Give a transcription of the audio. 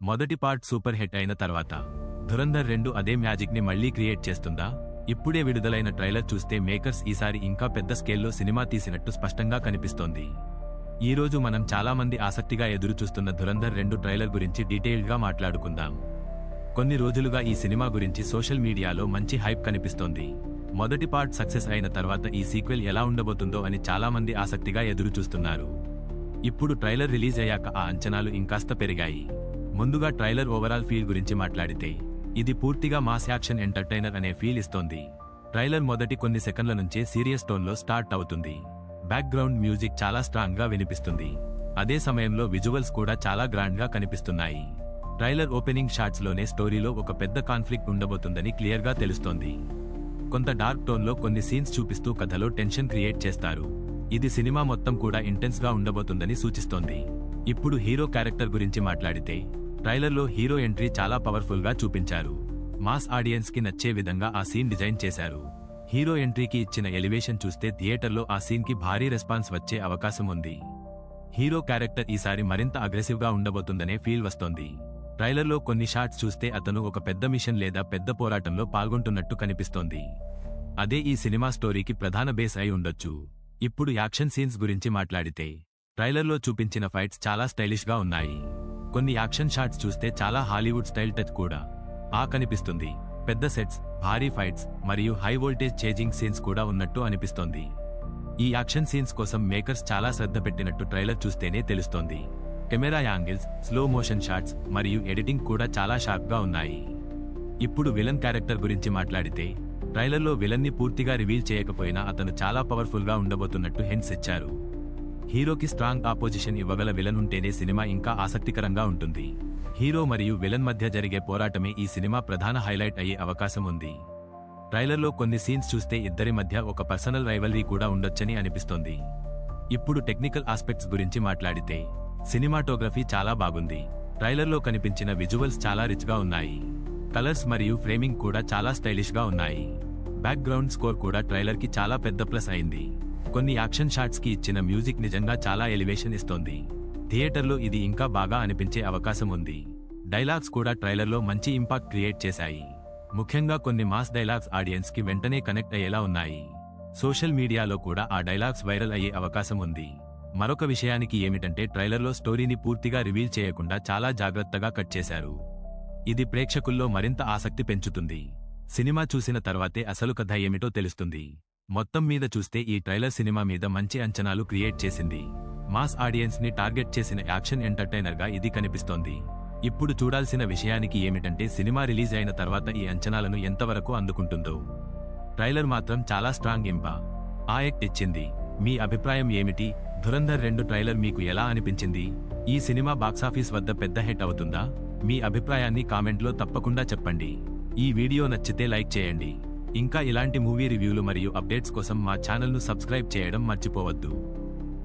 మొదటి part super hit అయిన తర్వాత ధురంధర్ 2 అదే మ్యాజిక్ ని మళ్లీ క్రియేట్ చేస్తుందా? ఇప్పుడే విడుదలైన ట్రైలర్ చూస్తే మేకర్స్ ఈసారి ఇంకా పెద్ద స్కేల్లో సినిమా తీసినట్టు స్పష్టంగా కనిపిస్తోంది. ఈ రోజు మనం చాలా మంది ఆసక్తిగా ఎదురు చూస్తున్న ధురంధర్ 2 ట్రైలర్ గురించి డీటెయిల్డ్ గా మాట్లాడుకుందాం. కొన్ని రోజులుగా ఈ సినిమా గురించి సోషల్ మీడియాలో మంచి హైప్ కనిపిస్తోంది. మొదటి పార్ట్ సక్సెస్ అయిన తర్వాత ఈ సీక్వెల్ ఎలా ఉండబోతుందో అని చాలా మంది ఆసక్తిగా ఎదురు చూస్తున్నారు. ఇప్పుడు ట్రైలర్ రిలీజ్ అయ్యాక ఆ అంచనాలు ఇంకాస్త పెరిగాయి. ముందుగా ట్రైలర్ ఓవరాల్ ఫీల్ గురించి మాట్లాడితే ఇది పూర్తిగా మాస్ యాక్షన్ ఎంటర్టైనర్ అనే ఫీల్ ఇస్తోంది. ట్రైలర్ మొదటి కొన్ని సెకండ్ల నుంచే సీరియస్ టోన్లో స్టార్ట్ అవుతుంది. బ్యాక్గ్రౌండ్ మ్యూజిక్ చాలా స్ట్రాంగ్ గా వినిపిస్తుంది. అదే సమయంలో విజువల్స్ కూడా చాలా గ్రాండ్ గా కనిపిస్తున్నాయి. ట్రైలర్ ఓపెనింగ్ షాట్స్ లోనే స్టోరీలో ఒక పెద్ద కాన్ఫ్లిక్ట్ ఉండబోతుందని క్లియర్ గా తెలుస్తోంది. కొంత డార్క్ టోన్ లో కొన్ని సీన్స్ చూపిస్తూ కథలో టెన్షన్ క్రియేట్ చేస్తారు. ఇది సినిమా మొత్తం కూడా ఇంటెన్స్ గా ఉండబోతుందని సూచిస్తోంది. ఇప్పుడు హీరో క్యారెక్టర్ గురించి మాట్లాడితే ట్రైలర్లో హీరో ఎంట్రీ చాలా పవర్ఫుల్ గా చూపించారు. మాస్ ఆడియన్స్ కి నచ్చే విధంగా ఆ సీన్ డిజైన్ చేశారు. హీరో ఎంట్రీకి ఇచ్చిన ఎలివేషన్ చూస్తే థియేటర్లో ఆ సీన్ కి భారీ రెస్పాన్స్ వచ్చే అవకాశం ఉంది. హీరో క్యారెక్టర్ ఈసారి మరింత అగ్రెసివ్ గా ఉండబోతుందనే ఫీల్ వస్తోంది. ట్రైలర్లో కొన్ని షాట్స్ చూస్తే అతను ఒక పెద్ద మిషన్ లేదా పెద్ద పోరాటంలో పాల్గొంటున్నట్టు కనిపిస్తోంది. అదే ఈ సినిమా స్టోరీకి ప్రధాన బేస్ అయి ఉండొచ్చు. ఇప్పుడు యాక్షన్ సీన్స్ గురించి మాట్లాడితే ట్రైలర్లో చూపించిన ఫైట్స్ చాలా స్టైలిష్ గా ఉన్నాయి. కొన్ని యాక్షన్ షాట్స్ చూస్తే చాలా హాలీవుడ్ స్టైల్ టచ్ కూడా కనిపిస్తుంది. పెద్ద సెట్స్, భారీ ఫైట్స్ మరియు హై వోల్టేజ్ చేజింగ్ సీన్స్ కూడా ఉన్నట్టు అనిపిస్తోంది. ఈ యాక్షన్ సీన్స్ కోసం మేకర్స్ చాలా శ్రద్ధ పెట్టినట్టు ట్రైలర్ చూస్తేనే తెలుస్తోంది. Camera angles, slow motion shots మరియు ఎడిటింగ్ కూడా చాలా షార్ప్ గా ఉన్నాయి. ఇప్పుడు విలన్ క్యారెక్టర్ గురించి మాట్లాడితే ట్రైలర్లో విలన్ ని పూర్తిగా రివీల్ చేయకపోయినా అతను చాలా పవర్ఫుల్ గా ఉండబోతున్నట్టు హింట్స్ ఇచ్చారు. హీరోకి స్ట్రాంగ్ ఆపోజిషన్ ఇవ్వగల విలన్ ఉంటేనే సినిమా ఇంకా ఆసక్తికరంగా ఉంటుంది. హీరో మరియు విలన్ మధ్య జరిగే పోరాటమే ఈ సినిమా ప్రధాన హైలైట్ అయ్యే అవకాశం ఉంది. ట్రైలర్లో కొన్ని సీన్స్ చూస్తే ఇద్దరి మధ్య ఒక పర్సనల్ రైవల్రీ కూడా ఉండొచ్చని అనిపిస్తోంది. ఇప్పుడు టెక్నికల్ ఆస్పెక్ట్స్ గురించి మాట్లాడితే సినిమాటోగ్రఫీ చాలా బాగుంది. ట్రైలర్లో కనిపించిన విజువల్స్ చాలా రిచ్ గా ఉన్నాయి. కలర్స్ మరియు ఫ్రేమింగ్ కూడా చాలా స్టైలిష్ గా ఉన్నాయి. బ్యాక్గ్రౌండ్ స్కోర్ కూడా ట్రైలర్ కి చాలా పెద్ద ప్లస్ అయింది. కొన్ని యాక్షన్ షాట్స్ కి ఇచ్చిన మ్యూజిక్ నిజంగా చాలా ఎలివేషన్ ఇస్తోంది. థియేటర్లో ఇది ఇంకా బాగా అనిపించే అవకాశం ఉంది. డైలాగ్స్ కూడా ట్రైలర్లో మంచి ఇంపాక్ట్ క్రియేట్ చేశాయి. ముఖ్యంగా కొన్ని మాస్ డైలాగ్స్ ఆడియన్స్ కి వెంటనే కనెక్ట్ అయ్యేలా ఉన్నాయి. సోషల్ మీడియాలో కూడా ఆ డైలాగ్స్ వైరల్ అయ్యే అవకాశం ఉంది. మరొక విషయానికి ఏమిటంటే ట్రైలర్లో స్టోరీని పూర్తిగా రివీల్ చేయకుండా చాలా జాగ్రత్తగా కట్ చేశారు. ఇది ప్రేక్షకుల్లో మరింత ఆసక్తి పెంచుతుంది. సినిమా చూసిన తర్వాతే అసలు కథ ఏమిటో తెలుస్తుంది. మొత్తం మీద చూస్తే ఈ ట్రైలర్ సినిమా మీద మంచి అంచనాలు క్రియేట్ చేసింది. మాస్ ఆడియన్స్ ని టార్గెట్ చేసిన యాక్షన్ ఎంటర్టైనర్ గా ఇది కనిపిస్తోంది. ఇప్పుడు చూడాల్సిన విషయానికి ఏమిటంటే సినిమా రిలీజ్ అయిన తర్వాత ఈ అంచనాలను ఎంతవరకు అందుకుంటుందో. ట్రైలర్ మాత్రం చాలా స్ట్రాంగ్ ఇంపాక్ట్ ఇచ్చింది. మీ అభిప్రాయం ఏమిటి? ధురంధర్ 2 ట్రైలర్ మీకు ఎలా అనిపించింది? ఈ సినిమా బాక్సాఫీస్ వద్ద పెద్ద హిట్ అవుతుందా? మీ అభిప్రాయాన్ని కామెంట్లో తప్పకుండా చెప్పండి. ఈ వీడియో నచ్చితే లైక్ చేయండి. ఇంకా ఇలాంటి మూవీ రివ్యూలు మరియు అప్డేట్స్ కోసం మా ఛానల్ను సబ్స్క్రైబ్ చేయడం మర్చిపోవద్దు.